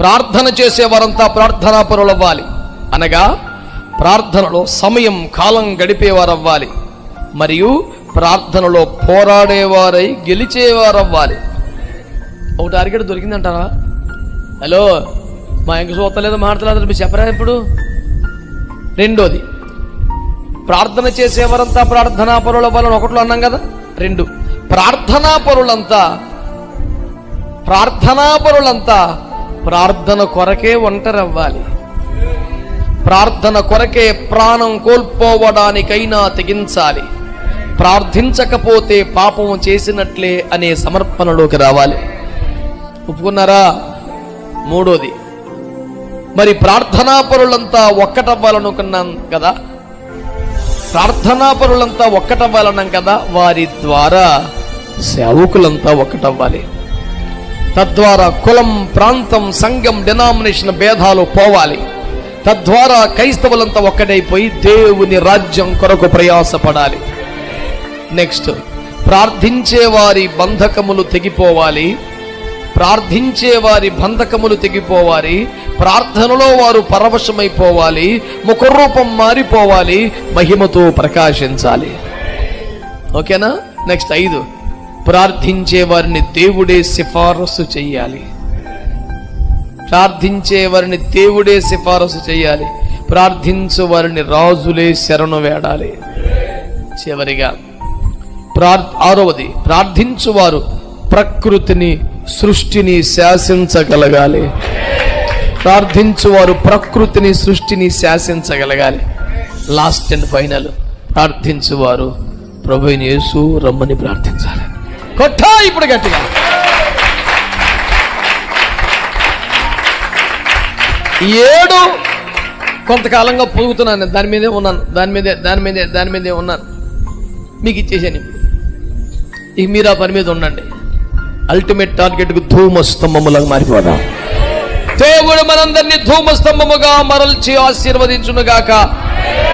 ప్రార్థన చేసేవారంతా ప్రార్థనాపరులు అవ్వాలి, అనగా ప్రార్థనలో సమయం కాలం గడిపేవారవ్వాలి, మరియు ప్రార్థనలో పోరాడేవారై గెలిచేవారవ్వాలి. ఒక టార్గెట్ దొరికిందంటారా? హలో, మా ఇంక చూస్తలేదు మాట్లాడలేదు, మీరు చెప్పరా ఇప్పుడు? రెండోది, ప్రార్థన చేసేవారంతా ప్రార్థనాపరుల వలన ఒకట్లో అన్నాం కదా. రెండు, ప్రార్థనాపరులంతా ప్రార్థన కొరకే ఒంటరవ్వాలి. ప్రార్థన కొరకే ప్రాణం కోల్పోవడానికైనా తెగించాలి. ప్రార్థించకపోతే పాపం చేసినట్లే అనే సమర్పణలోకి రావాలి. ఒప్పుకున్నారా? మూడోది, మరి ప్రార్థనాపరులంతా ఒక్కటవ్వాలనుకున్నాం కదా, ప్రార్థనాపరులంతా ఒక్కటవ్వాలన్నాం కదా, వారి ద్వారా సేవకులంతా ఒక్కటవ్వాలి. తద్వారా కులం, ప్రాంతం, సంఘం, డినామినేషన్ భేదాలు పోవాలి. తద్వారా క్రైస్తవులంతా ఒక్కటైపోయి దేవుని రాజ్యం కొరకు ప్రయాసపడాలి. నెక్స్ట్, ప్రార్థించే వారి బంధకములు తెగిపోవాలి. ప్రార్థనలో వారు పరవశమైపోవాలి. ముఖరూపం మారిపోవాలి. మహిమతో ప్రకాశించాలి. ఓకేనా? నెక్స్ట్ 5, ప్రార్థించే వారిని దేవుడే సిఫారసు చెయ్యాలి. ప్రార్థించు వారిని రాజులే శరణు వేడాలి. చివరిగా 6వది, ప్రార్థించువారు ప్రకృతిని, సృష్టిని శాసించగలగాలి. లాస్ట్ అండ్ ఫైనల్, ప్రార్థించువారు ప్రభువైన యేసు రమ్మని ప్రార్థించాలి. కొట్టా ఇప్పుడు గట్టిగా. ఏడు కొంతకాలంగా పొగుతున్నాను, దాని మీదే ఉన్నాను. మీకు ఇచ్చేసాను. ఇక మీరు ఆ పని మీద ఉండండి. అల్టిమేట్ టార్గెట్కు ధూమస్తంభములాగా మారిపోదాం. దేవుడు మనందరినీ ధూమస్తంభముగా మరల్చి ఆశీర్వదించునుగాక.